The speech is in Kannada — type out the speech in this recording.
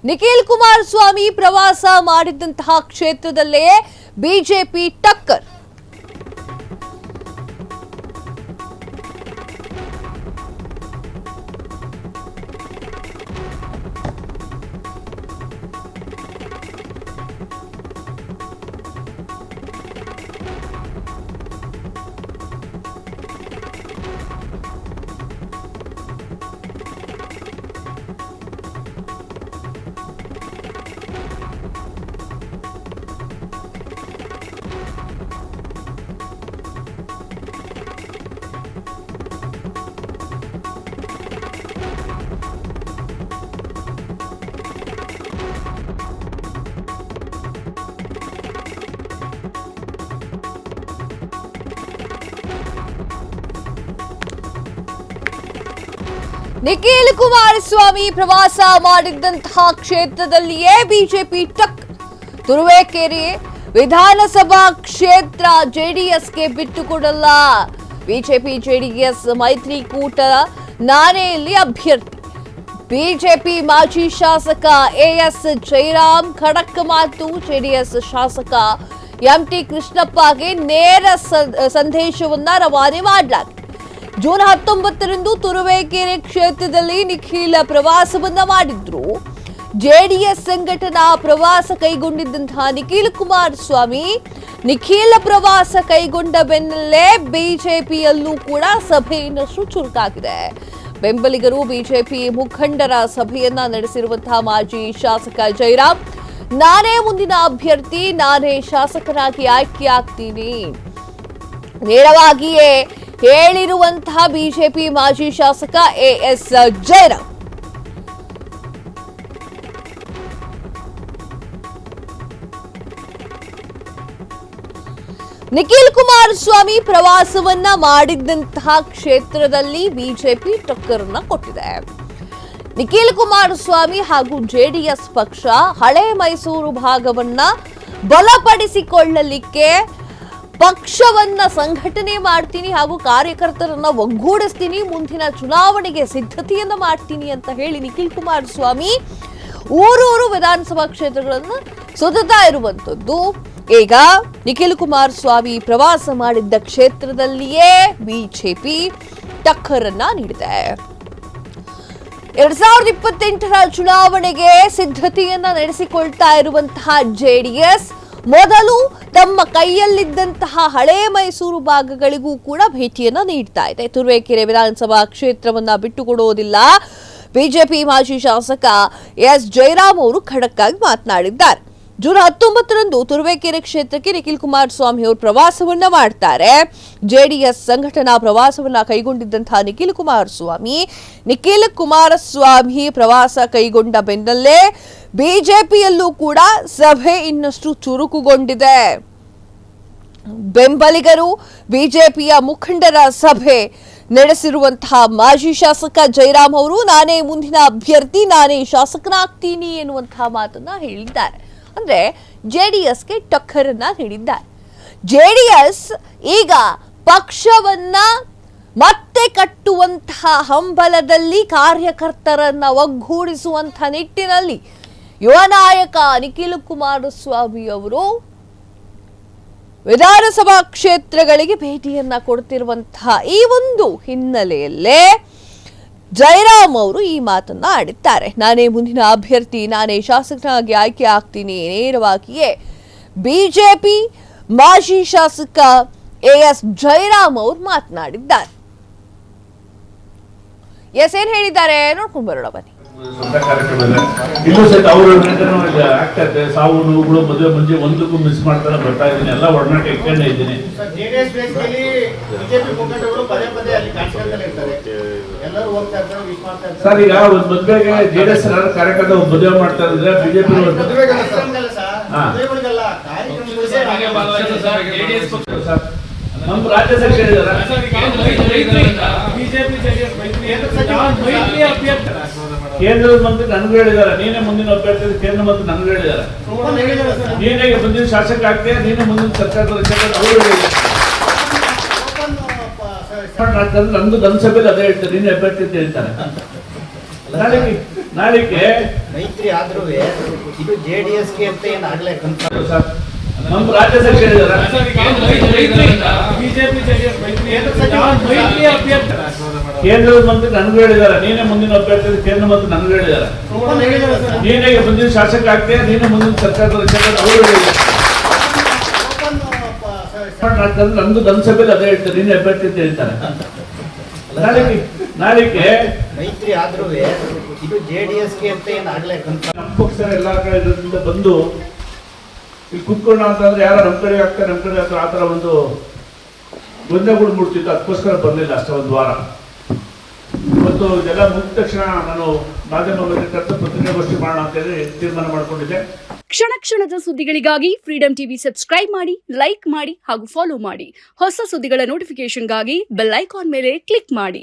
ನಿಖಿಲ್ ಕುಮಾರಸ್ವಾಮಿ ಪ್ರವಾಸ ಮಾಡಿದಂತಹ ಕ್ಷೇತ್ರದಲ್ಲೇ ಬಿಜೆಪಿ ಟಕ್ಕರ್. ನಿಖಿಲ್ ಕುಮಾರಸ್ವಾಮಿ ಪ್ರವಾಸ ಮಾಡಿದಂತಹ ಕ್ಷೇತ್ರದಲ್ಲಿಯೇ ಬಿಜೆಪಿ ಟಕ್. ತುರುವೇಕೆರೆ ವಿಧಾನಸಭಾ ಕ್ಷೇತ್ರ ಜೆಡಿಎಸ್ಗೆ ಬಿಟ್ಟುಕೊಡಲ್ಲ. ಬಿಜೆಪಿ ಜೆಡಿಎಸ್ ಮೈತ್ರಿಕೂಟ ನಾನೇ ಇಲ್ಲಿ ಅಭ್ಯರ್ಥಿ. ಬಿಜೆಪಿ ಮಾಜಿ ಶಾಸಕ ಎಎಸ್ ಜಯರಾಮ್ ಖಡಕ್ ಮಾತು. ಜೆಡಿಎಸ್ ಶಾಸಕ ಎಂಟಿ ಕೃಷ್ಣಪ್ಪಗೆ ನೇರ ಸಂದೇಶವನ್ನ ರವಾನೆ ಮಾಡಲಾಗಿದೆ. ಜೂನ್ 19ರಂದು ತುರುವೇಕೆರೆ ಕ್ಷೇತ್ರದಲ್ಲಿ ನಿಖಿಲ್ ಪ್ರವಾಸವನ್ನ ಮಾಡಿದ್ರು. ಜೆಡಿಎಸ್ ಸಂಘಟನಾ ಪ್ರವಾಸ ಕೈಗೊಂಡಿದ್ದಂತಹ ನಿಖಿಲ್ ಕುಮಾರಸ್ವಾಮಿ ನಿಖಿಲ್ ಪ್ರವಾಸ ಕೈಗೊಂಡ ಬೆನ್ನಲ್ಲೇ ಬಿಜೆಪಿಯಲ್ಲೂ ಕೂಡ ಸಭೆ ಇನ್ನಷ್ಟು ಚುರುಕಾಗಿದೆ. ಬೆಂಬಲಿಗರು ಬಿಜೆಪಿ ಮುಖಂಡರ ಸಭೆಯನ್ನ ನಡೆಸಿರುವಂತಹ ಮಾಜಿ ಶಾಸಕ ಜಯರಾಮ್ ನಾನೇ ಮುಂದಿನ ಅಭ್ಯರ್ಥಿ, ನಾನೇ ಶಾಸಕರಾಗಿ ಆಯ್ಕೆಯಾಗ್ತೀನಿ ನೇರವಾಗಿಯೇ ಹೇಳಿರುವಂತಹ ಬಿಜೆಪಿ ಮಾಜಿ ಶಾಸಕ ಎಎಸ್ ಜಯರಾಮ್. ನಿಖಿಲ್ ಕುಮಾರಸ್ವಾಮಿ ಪ್ರವಾಸವನ್ನ ಮಾಡಿದ್ದಂತಹ ಕ್ಷೇತ್ರದಲ್ಲಿ ಬಿಜೆಪಿ ಟಕ್ಕರ್ನ ಕೊಟ್ಟಿದೆ. ನಿಖಿಲ್ ಕುಮಾರಸ್ವಾಮಿ ಹಾಗೂ ಜೆಡಿಎಸ್ ಪಕ್ಷ ಹಳೆ ಮೈಸೂರು ಭಾಗವನ್ನ ಬಲಪಡಿಸಿಕೊಳ್ಳಲಿಕ್ಕೆ ಪಕ್ಷವನ್ನ ಸಂಘಟನೆ ಮಾಡ್ತೀನಿ ಹಾಗೂ ಕಾರ್ಯಕರ್ತರನ್ನ ಒಗ್ಗೂಡಿಸ್ತೀನಿ, ಮುಂದಿನ ಚುನಾವಣೆಗೆ ಸಿದ್ಧತೆಯನ್ನ ಮಾಡ್ತೀನಿ ಅಂತ ಹೇಳಿ ನಿಖಿಲ್ ಕುಮಾರಸ್ವಾಮಿ ಊರೂರು ವಿಧಾನಸಭಾ ಕ್ಷೇತ್ರಗಳನ್ನ ಸುತ್ತಾ ಇರುವಂತದ್ದು. ಈಗ ನಿಖಿಲ್ ಕುಮಾರಸ್ವಾಮಿ ಪ್ರವಾಸ ಮಾಡಿದ್ದ ಕ್ಷೇತ್ರದಲ್ಲಿಯೇ ಬಿಜೆಪಿ ಟಕ್ಕರನ್ನ ನೀಡಿದೆ. 2028ರ ಚುನಾವಣೆಗೆ ಸಿದ್ಧತೆಯನ್ನ ನಡೆಸಿಕೊಳ್ತಾ ಇರುವಂತಹ ಜೆಡಿಎಸ್ ಮೊದಲು ತಮ್ಮ ಕೈಯಲ್ಲಿದ್ದಂತಹ ಹಳೆ ಮೈಸೂರು ಭಾಗಗಳಿಗೂ ಕೂಡ ಭೇಟಿಯನ್ನ ನೀಡ್ತಾ ಇದೆ. ತುರುವೇಕೆರೆ ವಿಧಾನಸಭಾ ಕ್ಷೇತ್ರವನ್ನ ಬಿಟ್ಟುಕೊಡುವುದಿಲ್ಲ. ಬಿಜೆಪಿ ಮಾಜಿ ಶಾಸಕ ಎಸ್ ಜಯರಾಮ್ ಅವರು ಖಡಕ್ ಆಗಿ ಮಾತನಾಡಿದ್ದಾರೆ. ಜೂನ್ 19ರಂದು ತುರುವೇಕೆರೆ ಕ್ಷೇತ್ರಕ್ಕೆ ನಿಖಿಲ್ ಕುಮಾರಸ್ವಾಮಿ ಅವರು ಪ್ರವಾಸವನ್ನ ಮಾಡ್ತಾರೆ. ಜೆಡಿಎಸ್ ಸಂಘಟನಾ ಪ್ರವಾಸವನ್ನ ಕೈಗೊಂಡಿದ್ದಂತಹ ನಿಖಿಲ್ ಕುಮಾರಸ್ವಾಮಿ ಪ್ರವಾಸ ಕೈಗೊಂಡ ಬೆನ್ನಲ್ಲೇ ಬಿಜೆಪಿಯಲ್ಲೂ ಕೂಡ ಸಭೆ ಇನ್ನಷ್ಟು ಚುರುಕುಗೊಂಡಿದೆ. ಬೆಂಬಲಿಗರು ಬಿಜೆಪಿಯ ಮುಖಂಡರ ಸಭೆ ನಡೆಸಿರುವಂತಹ ಮಾಜಿ ಶಾಸಕ ಜಯರಾಮ್ ಅವರು ನಾನೇ ಮುಂದಿನ ಅಭ್ಯರ್ಥಿ, ನಾನೇ ಶಾಸಕನಾಗ್ತೀನಿ ಎನ್ನುವಂತಹ ಮಾತನ್ನ ಹೇಳಿದ್ದಾರೆ. ಅಂದ್ರೆ ಜೆಡಿಎಸ್ಗೆ ಟಕ್ಕರನ್ನ ನೀಡಿದ್ದಾರೆ. ಜೆಡಿಎಸ್ ಈಗ ಪಕ್ಷವನ್ನ ಮತ್ತೆ ಕಟ್ಟುವಂತಹ ಹಂಬಲದಲ್ಲಿ ಕಾರ್ಯಕರ್ತರನ್ನ ಒಗ್ಗೂಡಿಸುವಂತಹ ನಿಟ್ಟಿನಲ್ಲಿ ಯುವ ನಾಯಕ ನಿಖಿಲ್ ಕುಮಾರಸ್ವಾಮಿ ಅವರು ವಿಧಾನಸಭಾ ಕ್ಷೇತ್ರಗಳಿಗೆ ಭೇಟಿಯನ್ನ ಕೊಡ್ತಿರುವಂತಹ ಈ ಒಂದು ಹಿನ್ನೆಲೆಯಲ್ಲೇ ಜಯರಾಮ್ ಅವರು ಈ ಮಾತನ್ನ ಆಡಿದ್ದಾರೆ. ನಾನೇ ಮುಂದಿನ ಅಭ್ಯರ್ಥಿ, ನಾನೇ ಶಾಸಕನಾಗಿ ಆಯ್ಕೆ ಆಗ್ತೀನಿ ನೇರವಾಗಿಯೇ ಬಿಜೆಪಿ ಮಾಜಿ ಶಾಸಕ ಎಎಸ್ ಜಯರಾಮ್ ಅವರು ಮಾತನಾಡಿದ್ದಾರೆ. ಏನ್ ಹೇಳಿದ್ದಾರೆ ನೋಡ್ಕೊಂಡು ಬರೋಣ ಬನ್ನಿ. ಇಲ್ಲೂ ಸಹಿತ ಅವರು ಆಗ್ತಾ ಇದೆ. ಸಾವು ನೋವುಗಳು ಮದುವೆ ಮುಂಚೆ ಒಂದಕ್ಕೂ ಮಿಸ್ ಮಾಡ್ತಾರೆ ಬರ್ತಾ ಇದ್ದೀನಿ. ಎಲ್ಲ ಒಡನಾಟ ಇಟ್ಕೊಂಡೇ ಇದ್ದೀನಿ. ಸರ್ ಈಗ ಒಂದು ಮದುವೆಗೆ ಜೆಡಿಎಸ್ ಕಾರ್ಯಕರ್ತ ಒಂದು ಮದುವೆ ಮಾಡ್ತಾ ಇದ್ರೆ ಬಿಜೆಪಿ ನಮ್ಮ ರಾಜ್ಯಾಧ್ಯಕ್ಷ ಕೇಂದ್ರದ ಮಂತ್ರಿ ನನಗೂ ಹೇಳಿದ್ದಾರೆ ನೀನೇ ಮುಂದಿನ ಅಭ್ಯರ್ಥಿ, ಕೇಂದ್ರ ಮಂತ್ರಿ ನನಗೂ ಹೇಳಿದ್ದಾರೆ ನೀನೇ ಮುಂದಿನ ಶಾಸಕ ಆಗ್ತೀಯ, ನೀನೇ ಮುಂದಿನ ಸರ್ಕಾರದ ಅವರು ನಂದು ನನ್ನ ಸಭೆಯಲ್ಲಿ ಅದೇ ಹೇಳ್ತಾರೆ, ನೀನೇ ಅಭ್ಯರ್ಥಿ ಅಂತ ಹೇಳ್ತಾರೆ. ನಾಳೆಗೆ ಮೈತ್ರಿ ಆದ್ರೂ ಇದು JDSಗೆ ಅಂತ ಏನಾಗಲೇ ಸರ್ ನಮ್ಮ ರಾಜ್ಯಾಧ್ಯಕ್ಷ ಹೇಳಿದಾರೆ ಕೇಂದ್ರದ ಮಂತ್ರಿ ನನಗೂ ಹೇಳಿದ್ದಾರೆ, ನೀನೇ ಮುಂದಿನ ಅಭ್ಯರ್ಥಿ ಕೇಂದ್ರ ಮಂತ್ರಿ ನನಗೂ ಹೇಳಿದ್ದಾರೆ. ನೀನೇ ಮುಂದಿನ ಶಾಸಕ ಆಗ್ತೀಯ, ನೀನೇ ಮುಂದಿನ ಸರ್ಕಾರದ ಅವರು ಹೇಳಿದ್ದಾರೆ. ನಂದು ನನ್ನ ಸಭೆಯಲ್ಲಿ ಅದೇ ಹೇಳ್ತಾರೆ, ನೀನೇ ಅಭ್ಯರ್ಥಿ ಅಂತ ಹೇಳ್ತಾರೆ. ನಾಳೆಗೆ ಮೈತ್ರಿ ಆದ್ರೂ ಇದು JDSಗೆ ಅಂತ ಏನಾಗಲೇ ನಮ್ಮ ಪಕ್ಷ ಎಲ್ಲಾ ಕಡೆಯಿಂದ ಬಂದು ಇಲ್ಲಿ ಕುತ್ಕೊಳ್ಳೋಣ ಅಂತಂದ್ರೆ ಯಾರು ನಮ್ಮ ಕಡೆ ಆಗ್ತಾರೆ, ನಮ್ಮ ಕಡೆ ಆಗ್ತಾರೆ, ಆ ಥರ ಒಂದು ಗೊಂದಲಗಳು ಮೂಡ್ತಿತ್ತು. ಅದಕ್ಕೋಸ್ಕರ ಬರಲಿಲ್ಲ ಅಷ್ಟೇ ಒಂದು ವಾರ. ಇವತ್ತು ಇದೆಲ್ಲ ಮುಗಿದ ತಕ್ಷಣ ನಾನು ಮಾಧ್ಯಮದಲ್ಲಿ ಕರೆದು ಪತ್ರಿಕಾಗೋಷ್ಠಿ ಮಾಡೋಣ ಅಂತೇಳಿ ತೀರ್ಮಾನ ಮಾಡಿಕೊಂಡಿದ್ದೆ. ಕ್ಷಣ ಕ್ಷಣದ ಸುದ್ದಿಗಳಿಗಾಗಿ ಫ್ರೀಡಂ ಟಿವಿ ಸಬ್ಸ್ಕ್ರೈಬ್ ಮಾಡಿ, ಲೈಕ್ ಮಾಡಿ ಹಾಗೂ ಫಾಲೋ ಮಾಡಿ. ಹೊಸ ಸುದ್ದಿಗಳ ನೋಟಿಫಿಕೇಶನ್ಗಾಗಿ ಬೆಲ್ ಐಕಾನ್ ಮೇಲೆ ಕ್ಲಿಕ್ ಮಾಡಿ.